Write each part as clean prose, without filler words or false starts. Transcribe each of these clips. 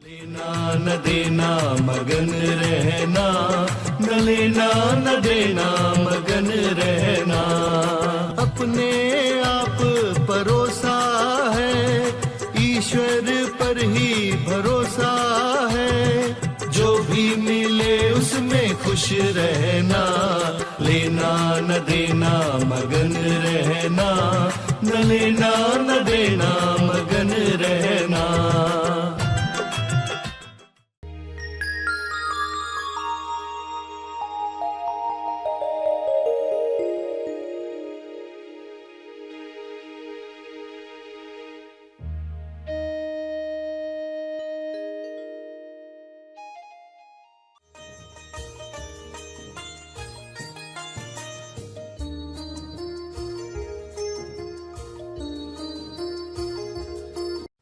लेना न देना मगन रहना, न लेना न देना मगन रहना। अपने आप परोसा है, ईश्वर पर ही भरोसा है। जो भी मिले उसमें खुश रहना, लेना न देना मगन रहना, न लेना न देना मगन रहना।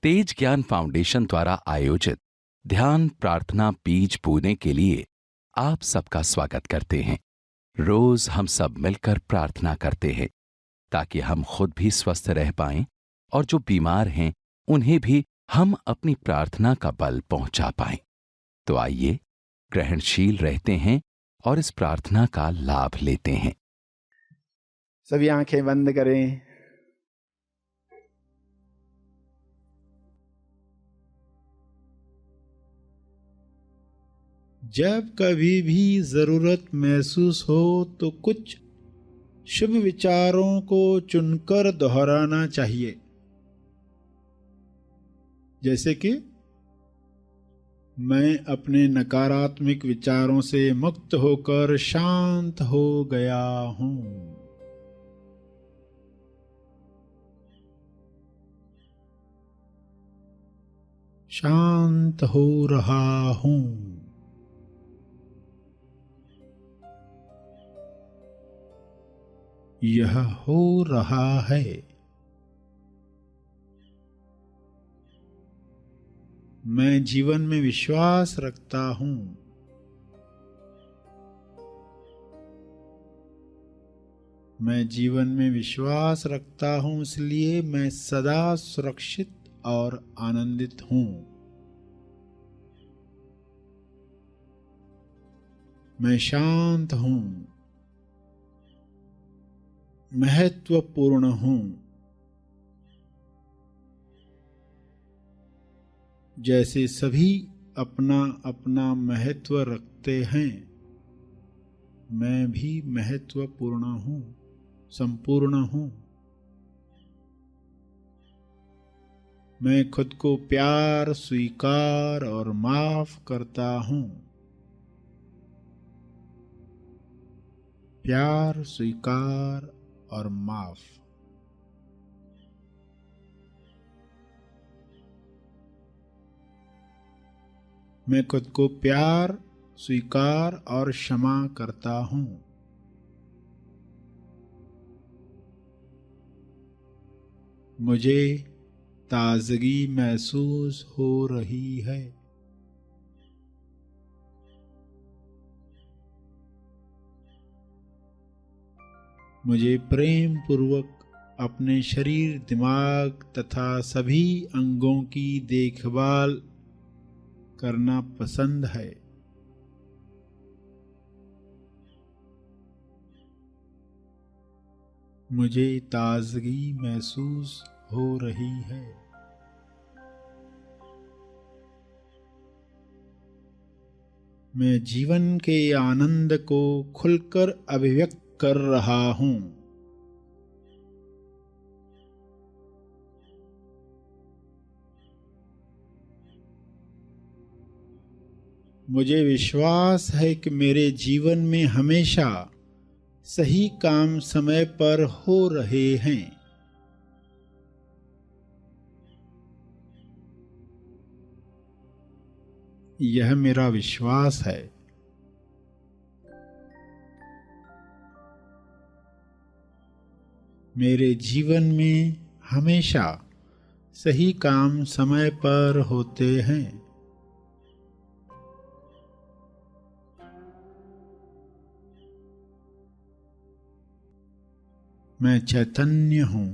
तेज ज्ञान फाउंडेशन द्वारा आयोजित ध्यान प्रार्थना बीज बोने के लिए आप सबका स्वागत करते हैं। रोज हम सब मिलकर प्रार्थना करते हैं ताकि हम खुद भी स्वस्थ रह पाएं और जो बीमार हैं उन्हें भी हम अपनी प्रार्थना का बल पहुंचा पाएं। तो आइए ग्रहणशील रहते हैं और इस प्रार्थना का लाभ लेते हैं। सभी आंखें बंद करें। जब कभी भी जरूरत महसूस हो तो कुछ शुभ विचारों को चुनकर दोहराना चाहिए, जैसे कि मैं अपने नकारात्मक विचारों से मुक्त होकर शांत हो गया हूं। शांत हो रहा हूं। यह हो रहा है। मैं जीवन में विश्वास रखता हूं। मैं जीवन में विश्वास रखता हूं, इसलिए मैं सदा सुरक्षित और आनंदित हूं। मैं शांत हूं, महत्वपूर्ण हूं। जैसे सभी अपना अपना महत्व रखते हैं, मैं भी महत्वपूर्ण हूं, संपूर्ण हूं। मैं खुद को प्यार, स्वीकार और माफ करता हूं। प्यार, स्वीकार और माफ। मैं खुद को प्यार, स्वीकार और क्षमा करता हूं। मुझे ताजगी महसूस हो रही है। मुझे प्रेम पूर्वक अपने शरीर, दिमाग तथा सभी अंगों की देखभाल करना पसंद है। मुझे ताजगी महसूस हो रही है। मैं जीवन के आनंद को खुलकर अभिव्यक्त कर रहा हूं। मुझे विश्वास है कि मेरे जीवन में हमेशा सही काम समय पर हो रहे हैं। यह मेरा विश्वास है। मेरे जीवन में हमेशा सही काम समय पर होते हैं। मैं चैतन्य हूँ।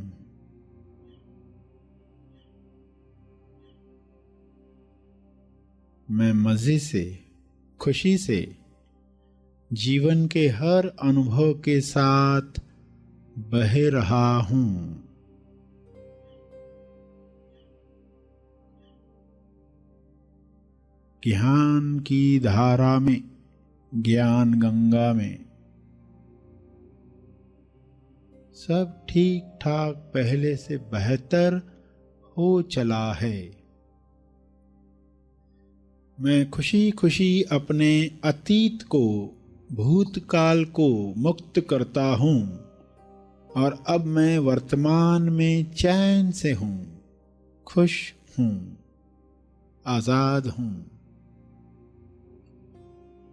मैं मज़े से, खुशी से जीवन के हर अनुभव के साथ बह रहा हूँ। ज्ञान की धारा में, ज्ञान गंगा में सब ठीक ठाक पहले से बेहतर हो चला है। मैं खुशी खुशी अपने अतीत को, भूतकाल को मुक्त करता हूँ और अब मैं वर्तमान में चैन से हूँ, खुश हूँ, आजाद हूँ।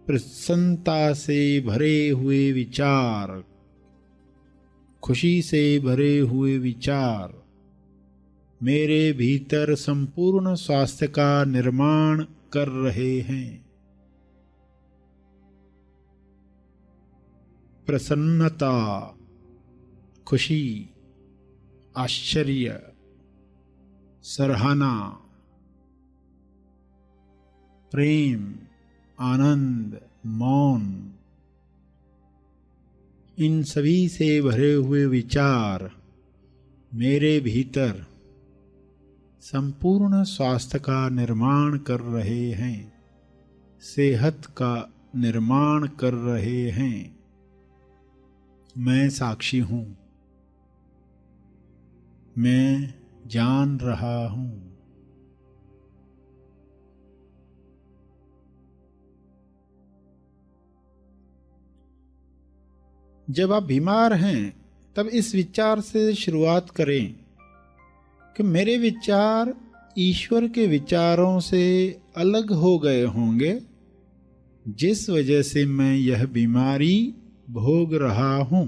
प्रसन्नता से भरे हुए विचार, खुशी से भरे हुए विचार मेरे भीतर संपूर्ण स्वास्थ्य का निर्माण कर रहे हैं। प्रसन्नता, खुशी, आश्चर्य, सराहना, प्रेम, आनंद, मौन, इन सभी से भरे हुए विचार मेरे भीतर संपूर्ण स्वास्थ्य का निर्माण कर रहे हैं, सेहत का निर्माण कर रहे हैं। मैं साक्षी हूँ, मैं जान रहा हूँ। जब आप बीमार हैं तब इस विचार से शुरुआत करें कि मेरे विचार ईश्वर के विचारों से अलग हो गए होंगे, जिस वजह से मैं यह बीमारी भोग रहा हूं,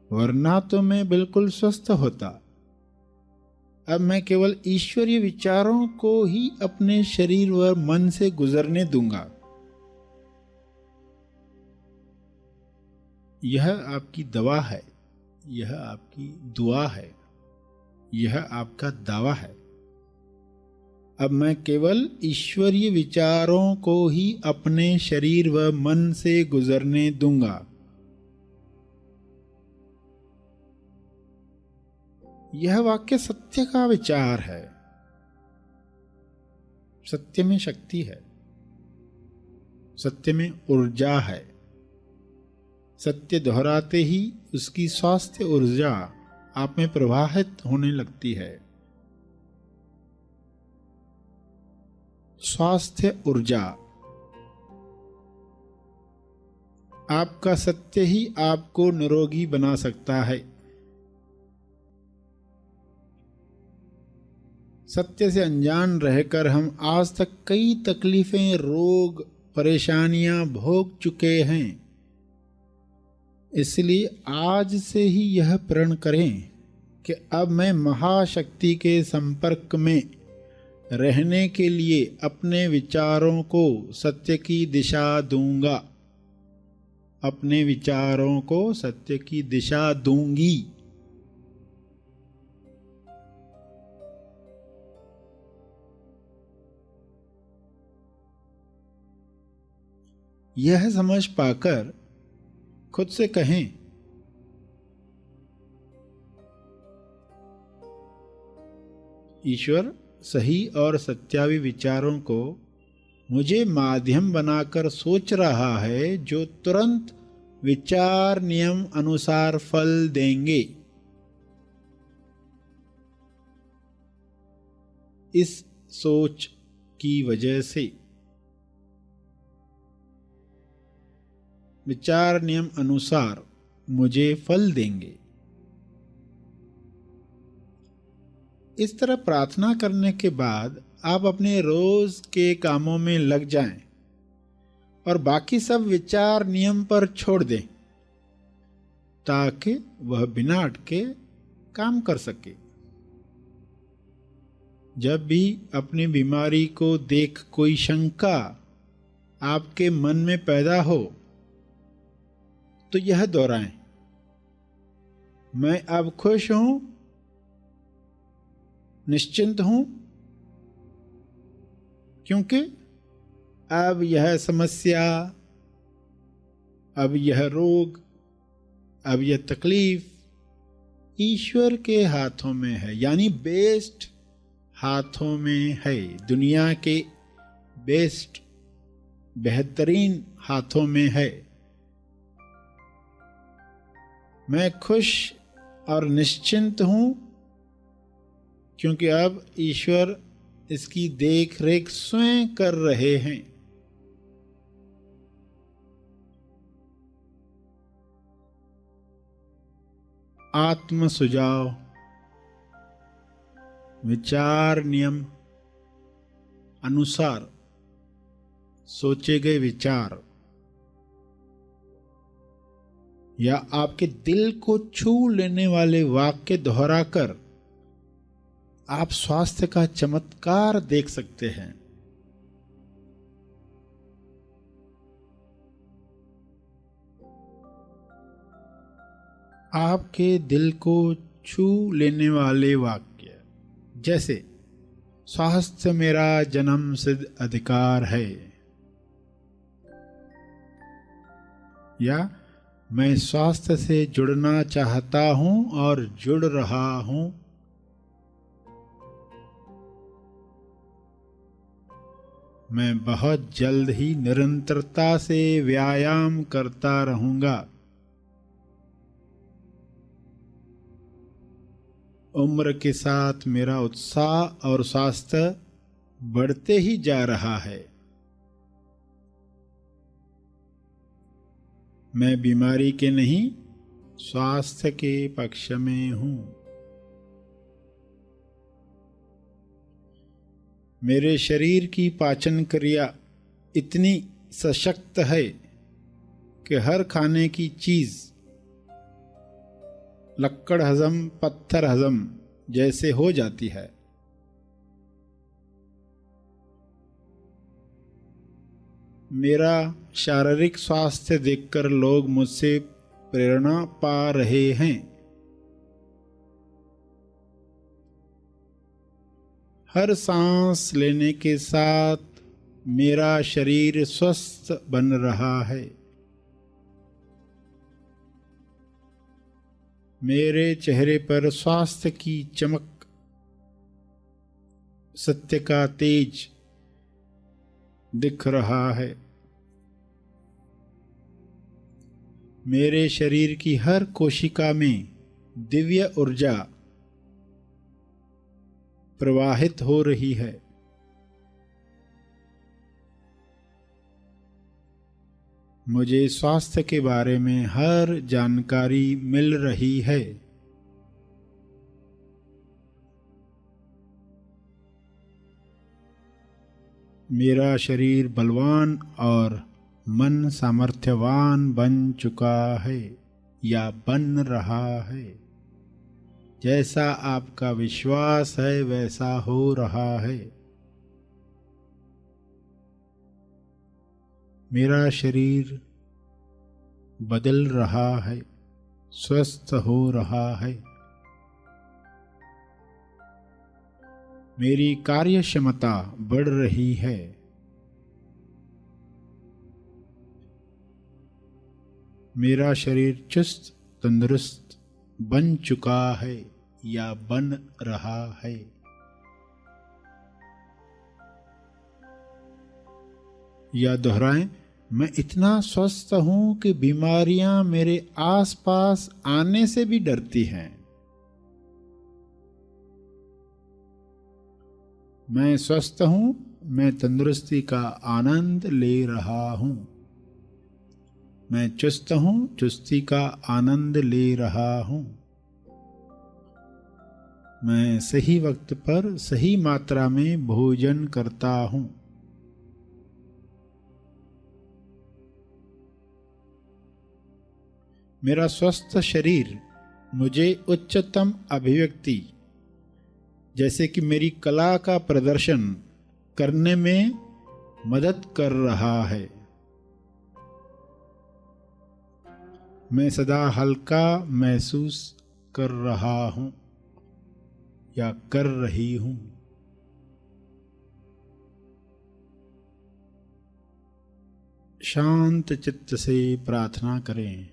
वरना तो मैं बिल्कुल स्वस्थ होता। अब मैं केवल ईश्वरीय विचारों को ही अपने शरीर व मन से गुजरने दूंगा। यह आपकी दवा है, यह आपकी दुआ है, यह आपका दावा है। अब मैं केवल ईश्वरीय विचारों को ही अपने शरीर व मन से गुजरने दूंगा। यह वाक्य सत्य का विचार है। सत्य में शक्ति है, सत्य में ऊर्जा है। सत्य दोहराते ही उसकी स्वास्थ्य ऊर्जा आप में प्रवाहित होने लगती है। स्वास्थ्य ऊर्जा, आपका सत्य ही आपको निरोगी बना सकता है। सत्य से अनजान रहकर हम आज तक कई तकलीफें, रोग, परेशानियां भोग चुके हैं। इसलिए आज से ही यह प्रण करें कि अब मैं महाशक्ति के संपर्क में रहने के लिए अपने विचारों को सत्य की दिशा दूंगा, अपने विचारों को सत्य की दिशा दूंगी। यह समझ पाकर खुद से कहें, ईश्वर सही और सत्यावी विचारों को मुझे माध्यम बनाकर सोच रहा है, जो तुरंत विचार नियम अनुसार फल देंगे। इस सोच की वजह से विचार नियम अनुसार मुझे फल देंगे। इस तरह प्रार्थना करने के बाद आप अपने रोज के कामों में लग जाएं और बाकी सब विचार नियम पर छोड़ दें, ताकि वह बिना अटके काम कर सके। जब भी अपनी बीमारी को देख कोई शंका आपके मन में पैदा हो, तो यह दोहराएं, मैं अब खुश हूं, निश्चिंत हूं, क्योंकि अब यह समस्या, अब यह रोग, अब यह तकलीफ ईश्वर के हाथों में है, यानी बेस्ट हाथों में है। दुनिया के बेस्ट, बेहतरीन हाथों में है। मैं खुश और निश्चिंत हूं, क्योंकि अब ईश्वर इसकी देख रेख स्वयं कर रहे हैं। आत्म सुझाव, विचार नियम अनुसार सोचे गए विचार या आपके दिल को छू लेने वाले वाक्य दोहराकर आप स्वास्थ्य का चमत्कार देख सकते हैं। आपके दिल को छू लेने वाले वाक्य जैसे, स्वास्थ्य मेरा जन्म सिद्ध अधिकार है, या मैं स्वास्थ्य से जुड़ना चाहता हूं और जुड़ रहा हूं। मैं बहुत जल्द ही निरंतरता से व्यायाम करता रहूंगा। उम्र के साथ मेरा उत्साह और स्वास्थ्य बढ़ते ही जा रहा है। मैं बीमारी के नहीं, स्वास्थ्य के पक्ष में हूं। मेरे शरीर की पाचन क्रिया इतनी सशक्त है कि हर खाने की चीज लक्कड़ हजम, पत्थर हजम जैसे हो जाती है। मेरा शारीरिक स्वास्थ्य देखकर लोग मुझसे प्रेरणा पा रहे हैं। हर सांस लेने के साथ मेरा शरीर स्वस्थ बन रहा है। मेरे चेहरे पर स्वास्थ्य की चमक, सत्य का तेज दिख रहा है। मेरे शरीर की हर कोशिका में दिव्य ऊर्जा प्रवाहित हो रही है। मुझे स्वास्थ्य के बारे में हर जानकारी मिल रही है। मेरा शरीर बलवान और मन सामर्थ्यवान बन चुका है या बन रहा है। जैसा आपका विश्वास है वैसा हो रहा है। मेरा शरीर बदल रहा है, स्वस्थ हो रहा है। मेरी कार्य क्षमता बढ़ रही है। मेरा शरीर चुस्त तंदुरुस्त बन चुका है या बन रहा है। या दोहराएं, मैं इतना स्वस्थ हूं कि बीमारियां मेरे आसपास आने से भी डरती हैं। मैं स्वस्थ हूं, मैं तंदुरुस्ती का आनंद ले रहा हूं। मैं चुस्त हूं, चुस्ती का आनंद ले रहा हूं। मैं सही वक्त पर सही मात्रा में भोजन करता हूं। मेरा स्वस्थ शरीर मुझे उच्चतम अभिव्यक्ति, जैसे कि मेरी कला का प्रदर्शन करने में मदद कर रहा है। मैं सदा हल्का महसूस कर रहा हूं या कर रही हूं। शांत चित्त से प्रार्थना करें।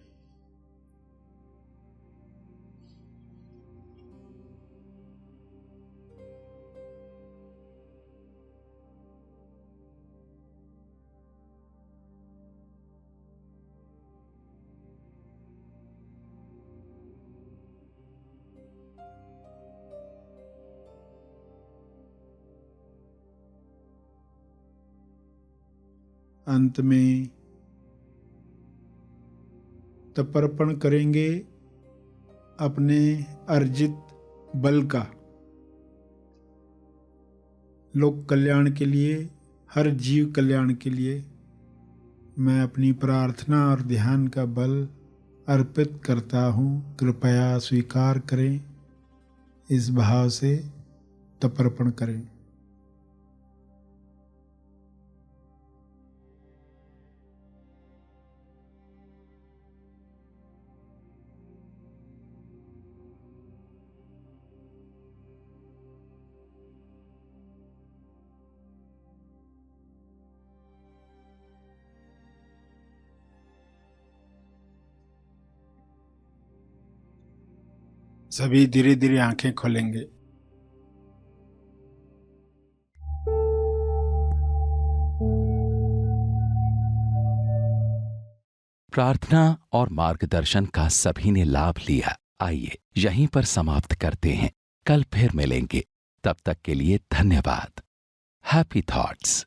अंत में तर्पण करेंगे अपने अर्जित बल का, लोक कल्याण के लिए, हर जीव कल्याण के लिए मैं अपनी प्रार्थना और ध्यान का बल अर्पित करता हूँ, कृपया स्वीकार करें। इस भाव से तर्पण करें। सभी धीरे धीरे आंखें खोलेंगे। प्रार्थना और मार्गदर्शन का सभी ने लाभ लिया। आइए यहीं पर समाप्त करते हैं। कल फिर मिलेंगे। तब तक के लिए धन्यवाद। Happy thoughts.